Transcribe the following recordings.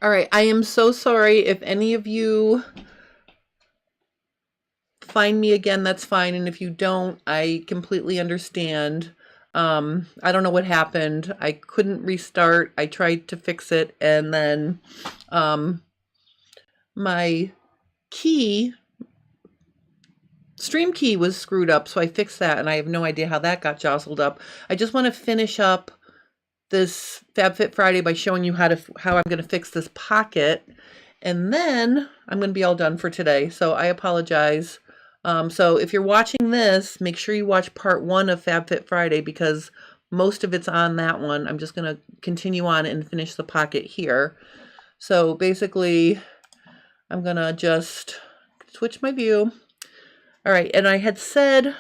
All right, I am so sorry if any of you find me again, that's fine. And if you don't, I completely understand. I don't know what happened. I couldn't restart. I tried to fix it, and then my stream key was screwed up, so I fixed that, and I have no idea how that got jostled up. I just want to finish up this Fab Fit Friday by showing you how I'm going to fix this pocket, and then I'm going to be all done for today. So I apologize. So if you're watching this, make sure you watch part 1 of Fab Fit Friday, because most of it's on that one. I'm just going to continue on and finish the pocket here. So basically, I'm going to just switch my view. All right, and I had said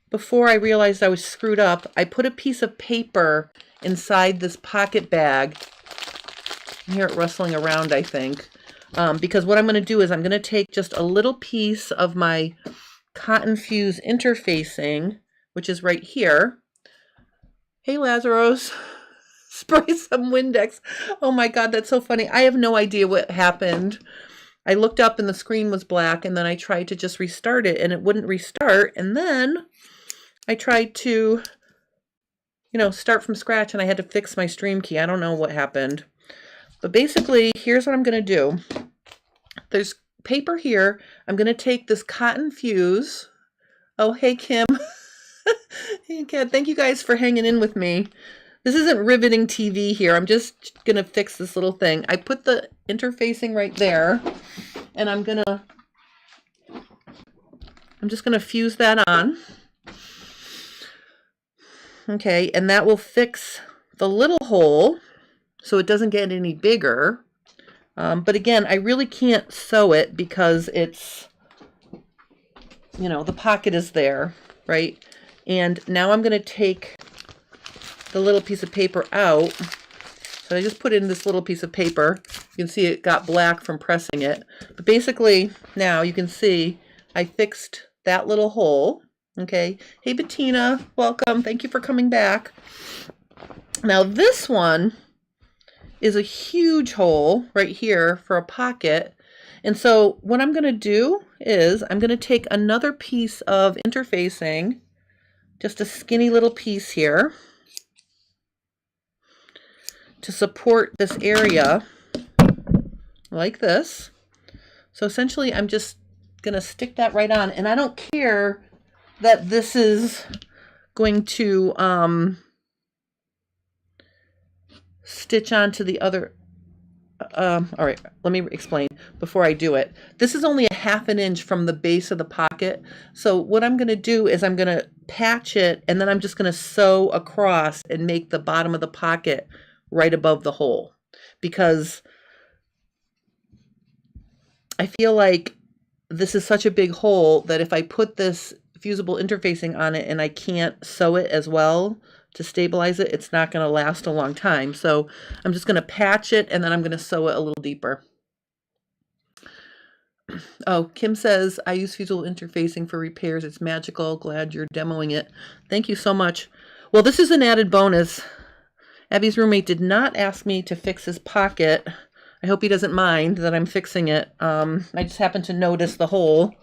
before I realized I was screwed up, I put a piece of paper inside this pocket bag. I hear it rustling around, I think. Because what I'm going to do is I'm going to take just a little piece of my cotton fuse interfacing, which is right here. Hey, Lazarus, spray some Windex. Oh my God, that's so funny. I have no idea what happened. I looked up and the screen was black, and then I tried to just restart it and it wouldn't restart. And then I tried to, start from scratch, and I had to fix my stream key. I don't know what happened. But basically, here's what I'm going to do. There's paper here. I'm going to take this cotton fuse. Oh, hey, Kim. Hey, Kat. Thank you guys for hanging in with me. This isn't riveting TV here. I'm just going to fix this little thing. I put the interfacing right there, and I'm just going to fuse that on. Okay, and that will fix the little hole so it doesn't get any bigger. But again, I really can't sew it because it's, the pocket is there, right? And now I'm going to take the little piece of paper out. So I just put in this little piece of paper. You can see it got black from pressing it. But basically, now you can see I fixed that little hole. Okay. Hey, Bettina, welcome. Thank you for coming back. Now this one is a huge hole right here for a pocket. And so what I'm going to do is I'm going to take another piece of interfacing, just a skinny little piece here, to support this area like this. So essentially I'm just going to stick that right on, and I don't care that this is going to stitch onto the other. All right, let me explain before I do it. This is only a 1/2 inch from the base of the pocket. So what I'm going to do is I'm going to patch it, and then I'm just going to sew across and make the bottom of the pocket right above the hole, because I feel like this is such a big hole that if I put this fusible interfacing on it and I can't sew it as well to stabilize it, it's not going to last a long time. So I'm just going to patch it, and then I'm going to sew it a little deeper. Oh, Kim says, I use fusible interfacing for repairs. It's magical. Glad you're demoing it. Thank you so much. Well, this is an added bonus. Abby's roommate did not ask me to fix his pocket. I hope he doesn't mind that I'm fixing it. I just happened to notice the hole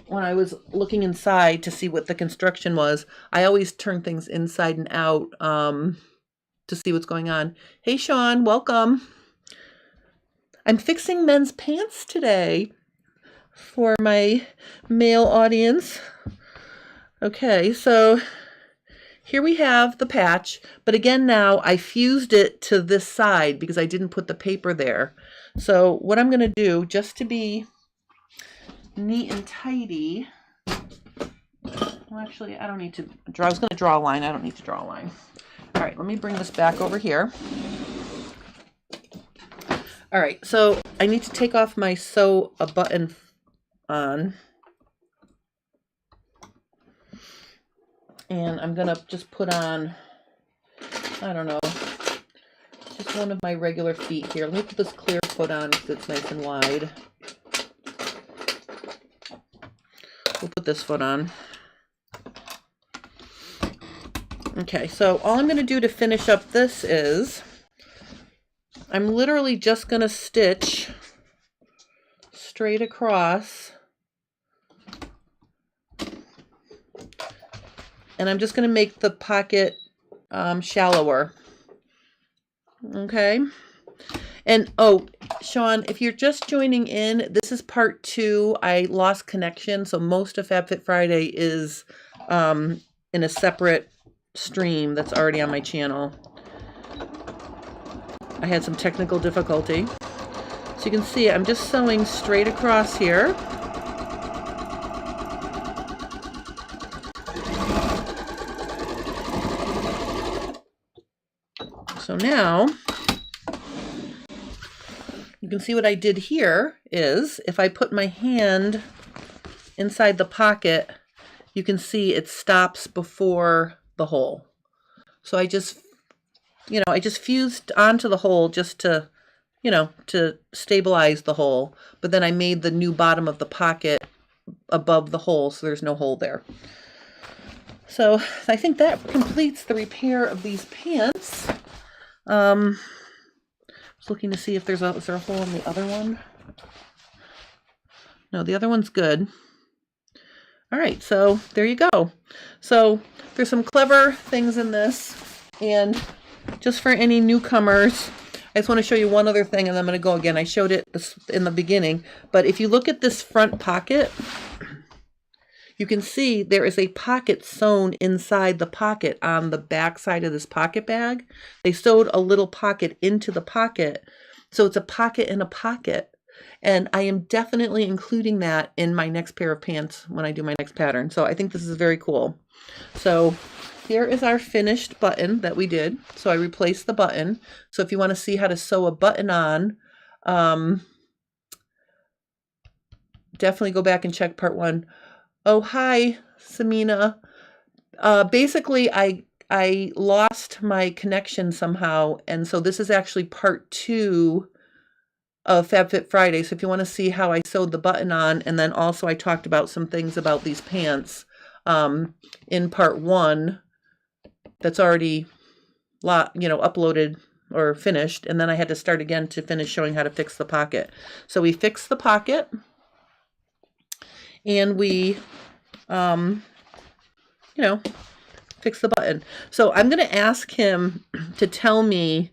when I was looking inside to see what the construction was. I always turn things inside and out to see what's going on. Hey, Sean, welcome. I'm fixing men's pants today for my male audience. Okay, so here we have the patch, but again now I fused it to this side because I didn't put the paper there. So what I'm going to do, just to be neat and tidy, well actually I don't need to draw, I was going to draw a line, I don't need to draw a line. All right, let me bring this back over here. All right, so I need to take off my sew a button on. And I'm going to just put on, I don't know, just one of my regular feet here. Let me put this clear foot on because it's nice and wide. We'll put this foot on. Okay, so all I'm going to do to finish up this is I'm literally just going to stitch straight across. And I'm just going to make the pocket shallower. Okay. And oh, Sean, if you're just joining in, this is part 2. I lost connection, so most of Fab Fit Friday is in a separate stream that's already on my channel. I had some technical difficulty. So you can see I'm just sewing straight across here. So now you can see what I did here is if I put my hand inside the pocket, you can see it stops before the hole. So I just, I just fused onto the hole just to, to stabilize the hole. But then I made the new bottom of the pocket above the hole so there's no hole there. So I think that completes the repair of these pants. I was looking to see if is there a hole in the other one? No, the other one's good. All right, so there you go. So there's some clever things in this, and just for any newcomers, I just want to show you one other thing, and I'm going to go again. I showed it in the beginning, but if you look at this front pocket, you can see there is a pocket sewn inside the pocket on the back side of this pocket bag. They sewed a little pocket into the pocket, so it's a pocket in a pocket. And I am definitely including that in my next pair of pants when I do my next pattern. So I think this is very cool. So here is our finished button that we did. So I replaced the button. So if you want to see how to sew a button on, definitely go back and check part 1. Oh, hi, Samina. Basically, I lost my connection somehow. And so this is actually part 2 of Fab Fit Friday. So if you want to see how I sewed the button on, and then also I talked about some things about these pants in part 1 that's already uploaded or finished, and then I had to start again to finish showing how to fix the pocket. So we fixed the pocket, and we fix the button. So I'm going to ask him to tell me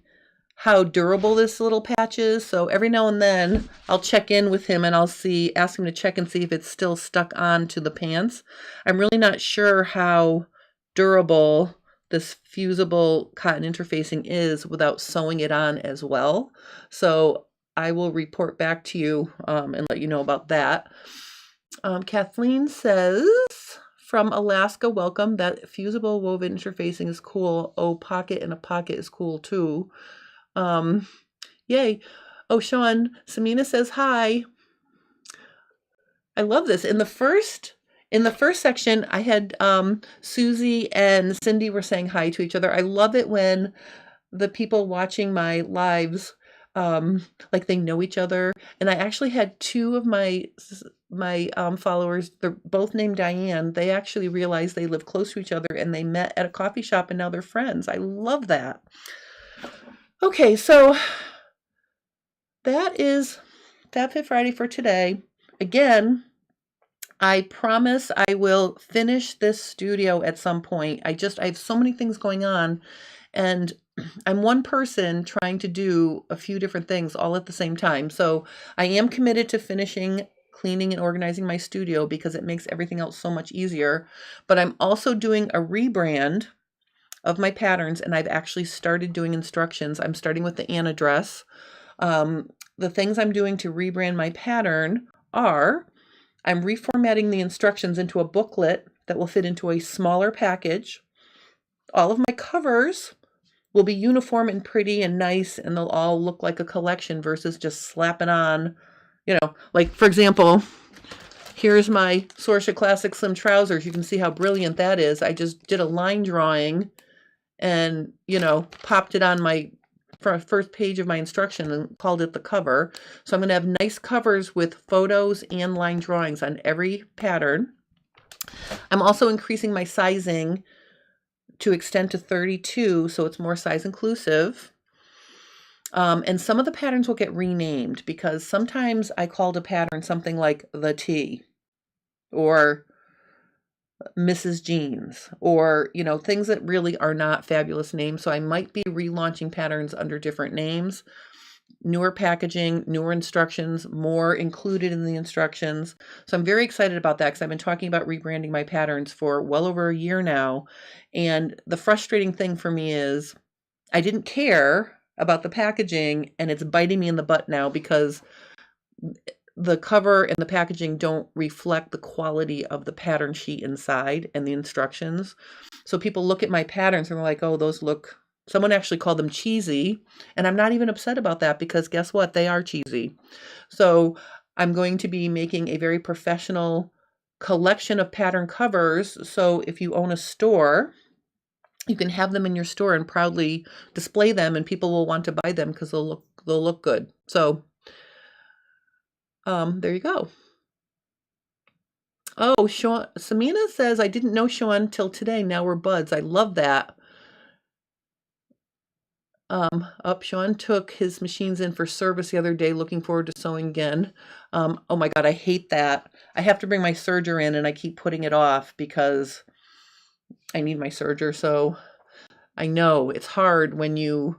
how durable this little patch is. So every now and then I'll check in with him and ask him to check and see if it's still stuck on to the pants. I'm really not sure how durable this fusible cotton interfacing is without sewing it on as well. So I will report back to you and let you know about that. Kathleen says, from Alaska, welcome. That fusible woven interfacing is cool. Oh, pocket in a pocket is cool too. Yay. Oh, Sean, Samina says hi. I love this. In the first section, I had Susie and Cindy were saying hi to each other. I love it when the people watching my lives like they know each other. And I actually had 2 of my followers, they're both named Diane. They actually realized they live close to each other and they met at a coffee shop and now they're friends. I love that. Okay, so that is Fab Fit Friday for today. Again, I promise I will finish this studio at some point. I have so many things going on, and I'm one person trying to do a few different things all at the same time. So I am committed to finishing cleaning and organizing my studio because it makes everything else so much easier. But I'm also doing a rebrand of my patterns, and I've actually started doing instructions. I'm starting with the Anna dress. The things I'm doing to rebrand my pattern are I'm reformatting the instructions into a booklet that will fit into a smaller package. All of my covers will be uniform and pretty and nice, and they'll all look like a collection versus just slapping on, like for example, here's my Sorsha Classic Slim Trousers. You can see how brilliant that is. I just did a line drawing and, popped it on my first page of my instruction and called it the cover. So I'm going to have nice covers with photos and line drawings on every pattern. I'm also increasing my sizing to extend to 32, so it's more size inclusive. And some of the patterns will get renamed because sometimes I called a pattern something like the T or Mrs. Jeans, or, you know, things that really are not fabulous names. So I might be relaunching patterns under different names, newer packaging, newer instructions, more included in the instructions. So I'm very excited about that because I've been talking about rebranding my patterns for well over a year now. And the frustrating thing for me is I didn't care about the packaging, and it's biting me in the butt now because the cover and the packaging don't reflect the quality of the pattern sheet inside and the instructions. So people look at my patterns and they're like, oh, those look, someone actually called them cheesy. And I'm not even upset about that because guess what? They are cheesy. So I'm going to be making a very professional collection of pattern covers. So if you own a store, you can have them in your store and proudly display them, and people will want to buy them because they'll look good. So there you go. Oh, Sean, Samina says, I didn't know Sean till today. Now we're buds. I love that. Sean took his machines in for service the other day. Looking forward to sewing again. Oh my God, I hate that. I have to bring my serger in and I keep putting it off because I need my serger. So I know it's hard when you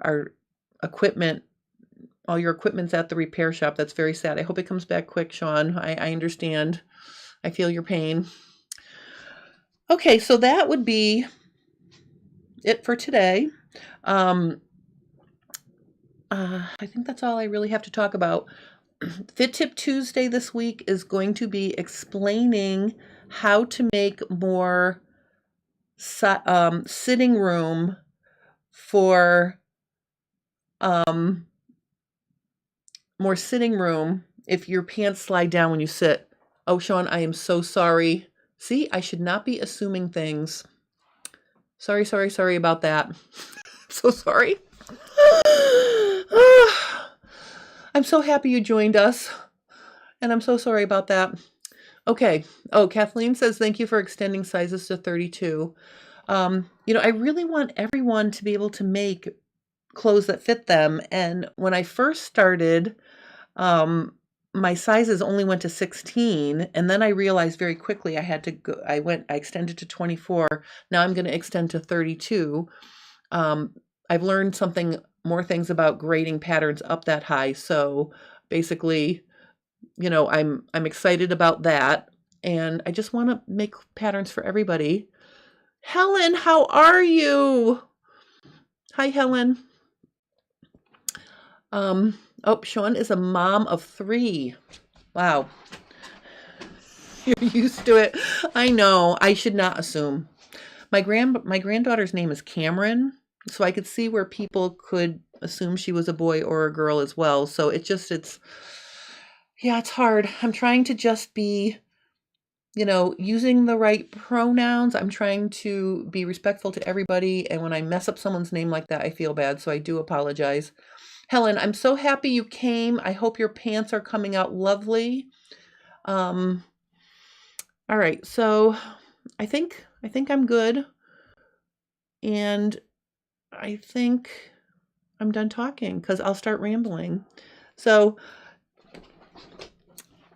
are all your equipment's at the repair shop. That's very sad. I hope it comes back quick, Sean. I understand. I feel your pain. Okay, so that would be it for today. I think that's all I really have to talk about. Fit Tip Tuesday this week is going to be explaining how to make more sitting room for more sitting room if your pants slide down when you sit. Oh, Sean, I am so sorry. See, I should not be assuming things. Sorry about that. So sorry. I'm so happy you joined us, and I'm so sorry about that. Okay. Oh, Kathleen says, thank you for extending sizes to 32. You know, I really want everyone to be able to make clothes that fit them. And when I first started, my sizes only went to 16, and then I realized very quickly I had to go, I extended to 24. Now I'm going to extend to 32. I've learned more things about grading patterns up that high. So basically, you know, I'm excited about that. And I just want to make patterns for everybody. Helen, how are you? Hi, Helen. Oh, Sean is a mom of 3. Wow. You're used to it. I know. I should not assume. My granddaughter's name is Cameron, so I could see where people could assume she was a boy or a girl as well. So it's hard. I'm trying to just be, you know, using the right pronouns. I'm trying to be respectful to everybody. And when I mess up someone's name like that, I feel bad. So I do apologize. Helen, I'm so happy you came. I hope your pants are coming out lovely. All right. So I think I'm good. And I think I'm done talking because I'll start rambling. So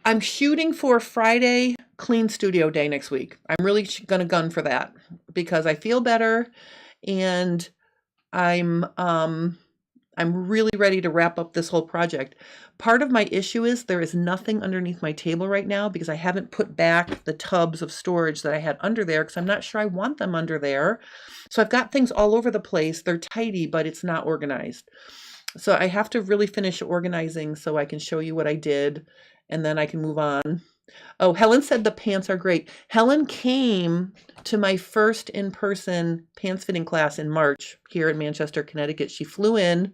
I'm shooting for Friday clean studio day next week. I'm really going to gun for that because I feel better, and I'm really ready to wrap up this whole project. Part of my issue is there is nothing underneath my table right now because I haven't put back the tubs of storage that I had under there because I'm not sure I want them under there. So I've got things all over the place. They're tidy, but it's not organized. So I have to really finish organizing so I can show you what I did, and then I can move on. Oh, Helen said the pants are great. Helen came to my first in-person pants fitting class in March here in Manchester, Connecticut. She flew in.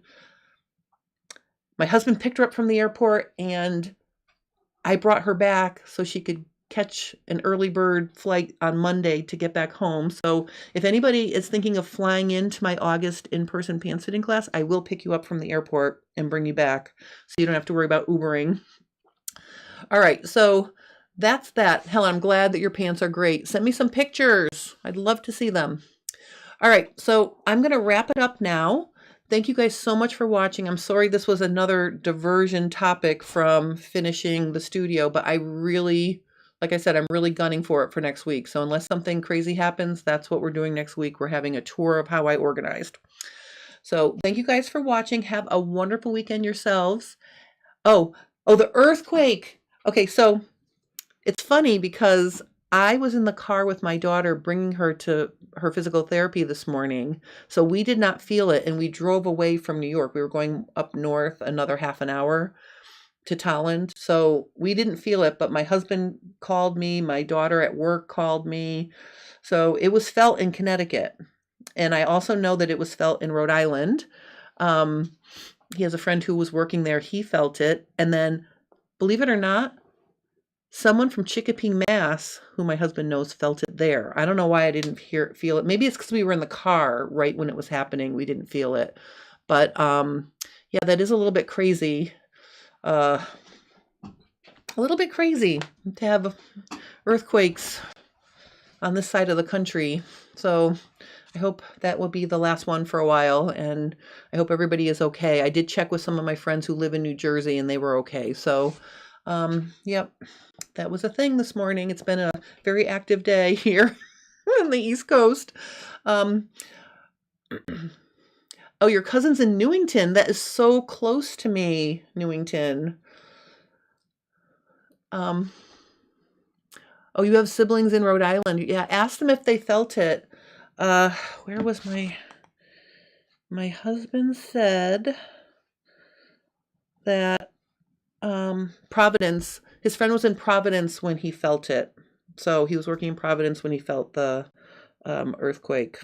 My husband picked her up from the airport, and I brought her back so she could catch an early bird flight on Monday to get back home. So if anybody is thinking of flying into my August in-person pants fitting class, I will pick you up from the airport and bring you back so you don't have to worry about Ubering. All right, so that's that. Helen, I'm glad that your pants are great. Send me some pictures. I'd love to see them. All right, so I'm going to wrap it up now. thank you guys so much for watching. I'm sorry this was another diversion topic from finishing the studio, but I really, like I said, I'm really gunning for it for next week. So unless something crazy happens, that's what we're doing next week. We're having a tour of how I organized. So thank you guys for watching. Have a wonderful weekend yourselves. Oh, the earthquake. Okay, so it's funny because I was in the car with my daughter bringing her to her physical therapy this morning. So we did not feel it, and we drove away from New York. We were going up north another half an hour to Tolland. So we didn't feel it, but my husband called me, my daughter at work called me. So it was felt in Connecticut. And I also know that it was felt in Rhode Island. He has a friend who was working there. He felt it. And then, believe it or not, someone from Chicopee, Mass, who my husband knows, felt it there. I don't know why I didn't feel it. Maybe it's because we were in the car right when it was happening. We didn't feel it. But yeah, that is a little bit crazy. A little bit crazy to have earthquakes on this side of the country. So I hope that will be the last one for a while, and I hope everybody is okay. I did check with some of my friends who live in New Jersey, and they were okay. So, yep, that was a thing this morning. It's been a very active day here on the East Coast. Oh, your cousin's in Newington. That is so close to me, Newington. Oh, you have siblings in Rhode Island. Yeah, ask them if they felt it. Where was my husband said that Providence, his friend was in Providence when he felt it. So he was working in Providence when he felt the earthquake.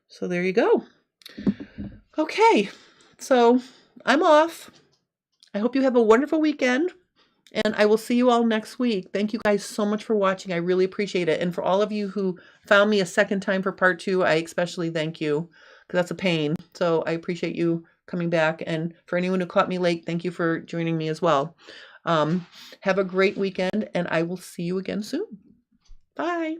So there you go. Okay, so I'm off. I hope you have a wonderful weekend. And I will see you all next week. Thank you guys so much for watching. I really appreciate it. And for all of you who found me a second time for part 2, I especially thank you, because that's a pain. So I appreciate you coming back. And for anyone who caught me late, thank you for joining me as well. Have a great weekend, and I will see you again soon. Bye.